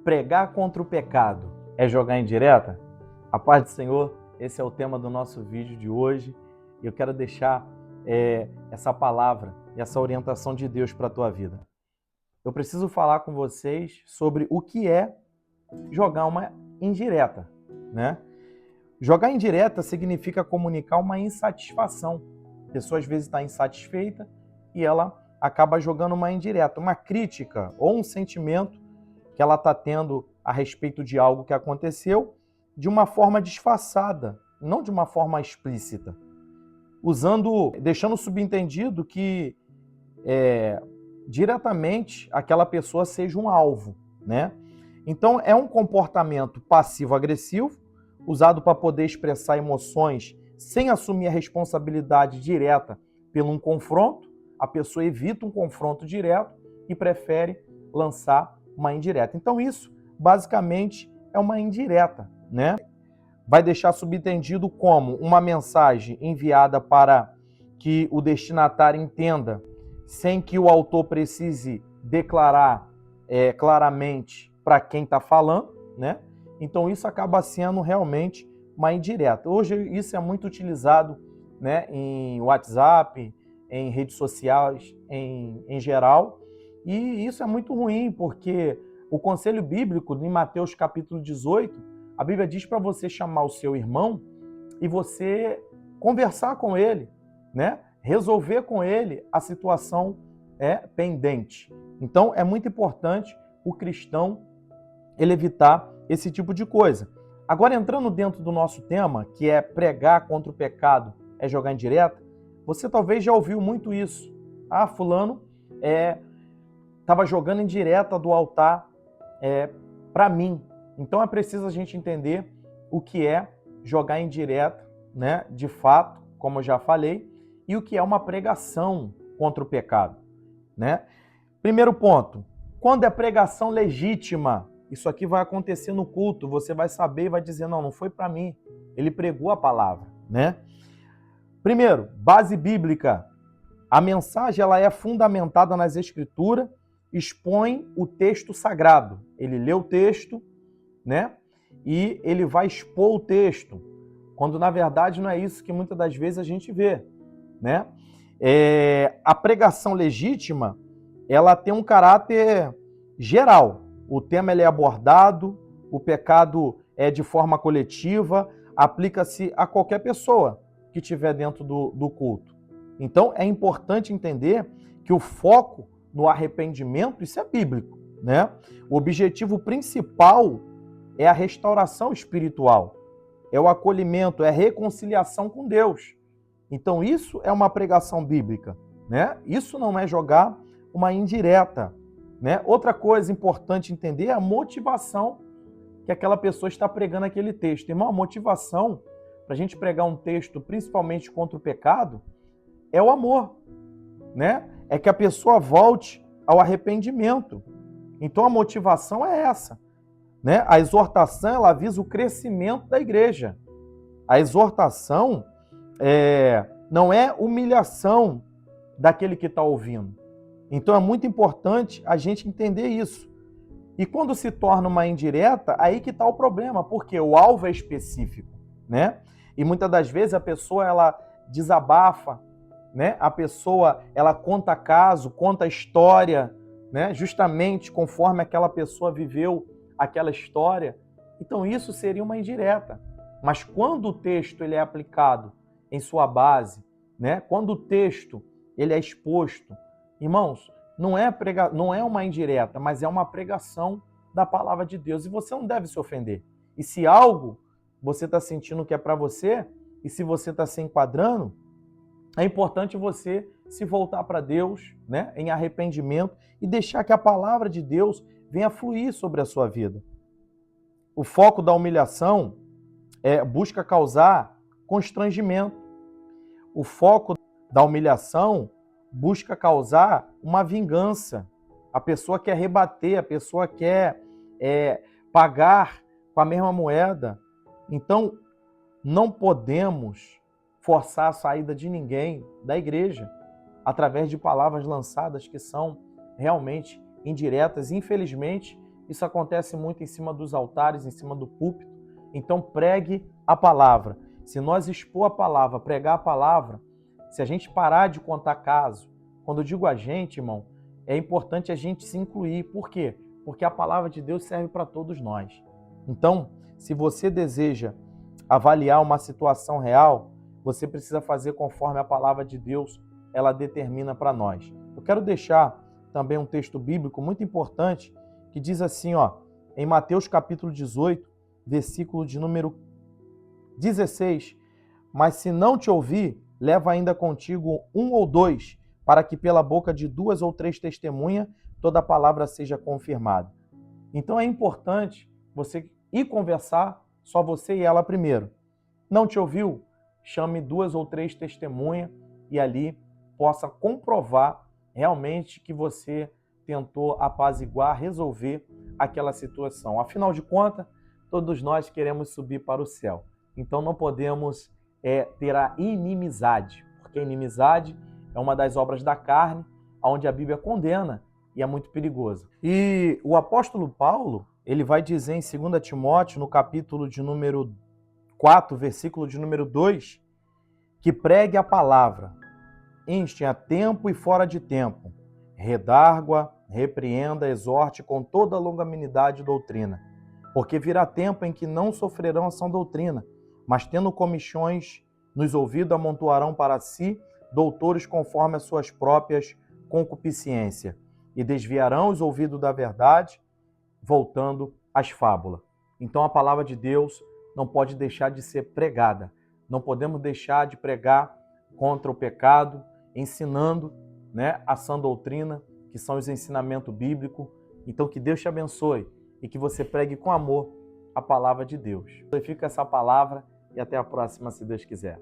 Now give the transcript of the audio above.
Pregar contra o pecado é jogar indireta? A paz do Senhor, esse é o tema do nosso vídeo de hoje. E eu quero deixar essa palavra e essa orientação de Deus para a tua vida. Eu preciso falar com vocês sobre o que é jogar uma indireta, né? Jogar indireta significa comunicar uma insatisfação. A pessoa às vezes está insatisfeita e ela acaba jogando uma indireta, uma crítica ou um sentimento que ela está tendo a respeito de algo que aconteceu de uma forma disfarçada, não de uma forma explícita, deixando subentendido que diretamente aquela pessoa seja um alvo, né? Então é um comportamento passivo-agressivo, usado para poder expressar emoções sem assumir a responsabilidade direta por um confronto. A pessoa evita um confronto direto e prefere lançar uma indireta. Então isso, basicamente, é uma indireta, né? Vai deixar subentendido como uma mensagem enviada para que o destinatário entenda, sem que o autor precise declarar claramente para quem está falando, né? Então isso acaba sendo realmente uma indireta. Hoje isso é muito utilizado, né, em WhatsApp, em redes sociais, em geral, e isso é muito ruim, porque o conselho bíblico, em Mateus capítulo 18, a Bíblia diz para você chamar o seu irmão e você conversar com ele, né? Resolver com ele a situação pendente. Então é muito importante o cristão ele evitar esse tipo de coisa. Agora, entrando dentro do nosso tema, que é pregar contra o pecado, é jogar indireta, você talvez já ouviu muito isso. Ah, fulano estava jogando indireta do altar para mim. Então é preciso a gente entender o que é jogar indireta, né, de fato, como eu já falei, e o que é uma pregação contra o pecado, né? Primeiro ponto, quando é pregação legítima, isso aqui vai acontecer no culto, você vai saber e vai dizer, não foi para mim, ele pregou a palavra, né? Primeiro, base bíblica. A mensagem ela é fundamentada nas Escrituras, expõe o texto sagrado. Ele lê o texto, né? E ele vai expor o texto, quando na verdade não é isso que muitas das vezes a gente vê, né? A pregação legítima, ela tem um caráter geral. O tema ele é abordado, o pecado é de forma coletiva, aplica-se a qualquer pessoa que estiver dentro do culto. Então é importante entender que o foco no arrependimento, isso é bíblico, né? O objetivo principal é a restauração espiritual, é o acolhimento, é a reconciliação com Deus. Então isso é uma pregação bíblica, né? Isso não é jogar uma indireta, né? Outra coisa importante entender é a motivação que aquela pessoa está pregando aquele texto. Irmão, a motivação para a gente pregar um texto, principalmente contra o pecado, é o amor, né? É que a pessoa volte ao arrependimento. Então a motivação é essa, né? A exortação ela visa o crescimento da igreja. A exortação não é humilhação daquele que está ouvindo. Então é muito importante a gente entender isso. E quando se torna uma indireta, aí que está o problema, porque o alvo é específico, né? E muitas das vezes a pessoa ela desabafa, né? A pessoa ela conta caso, conta história, né? Justamente conforme aquela pessoa viveu aquela história. Então isso seria uma indireta. Mas quando o texto ele é aplicado em sua base, né? Quando o texto ele é exposto, irmãos, não é uma indireta, mas é uma pregação da palavra de Deus. E você não deve se ofender. E se algo você está sentindo que é para você, e se você está se enquadrando, é importante você se voltar para Deus, né, em arrependimento e deixar que a palavra de Deus venha fluir sobre a sua vida. O foco da humilhação busca causar constrangimento. O foco da humilhação busca causar uma vingança. A pessoa quer rebater, a pessoa quer pagar com a mesma moeda. Então, não podemos forçar a saída de ninguém da igreja através de palavras lançadas que são realmente indiretas. Infelizmente, isso acontece muito em cima dos altares, em cima do púlpito. Então pregue a palavra. Se nós expor a palavra, pregar a palavra, se a gente parar de contar caso, quando eu digo a gente, irmão, é importante a gente se incluir. Por quê? Porque a palavra de Deus serve para todos nós. Então, se você deseja avaliar uma situação real, você precisa fazer conforme a palavra de Deus ela determina para nós. Eu quero deixar também um texto bíblico muito importante que diz assim, em Mateus capítulo 18, versículo de número 16, mas se não te ouvir, leva ainda contigo 1 ou 2, para que pela boca de 2 ou 3 testemunhas toda a palavra seja confirmada. Então é importante você ir conversar, só você e ela primeiro. Não te ouviu? Chame 2 ou 3 testemunhas e ali possa comprovar realmente que você tentou apaziguar, resolver aquela situação. Afinal de contas, todos nós queremos subir para o céu. Então não podemos ter a inimizade, porque a inimizade é uma das obras da carne, onde a Bíblia condena e é muito perigoso. E o apóstolo Paulo, ele vai dizer em 2 Timóteo, no capítulo de número 4, versículo de número 2, que pregue a palavra, inste a tempo e fora de tempo, redargua, repreenda, exorte com toda longanimidade e doutrina. Porque virá tempo em que não sofrerão a sã doutrina, mas tendo comichões nos ouvidos amontoarão para si doutores conforme as suas próprias concupiscências, e desviarão os ouvidos da verdade, voltando às fábulas. Então a palavra de Deus não pode deixar de ser pregada. Não podemos deixar de pregar contra o pecado, ensinando, a sã doutrina, que são os ensinamentos bíblicos. Então que Deus te abençoe e que você pregue com amor a palavra de Deus. Fica essa palavra e até a próxima, se Deus quiser.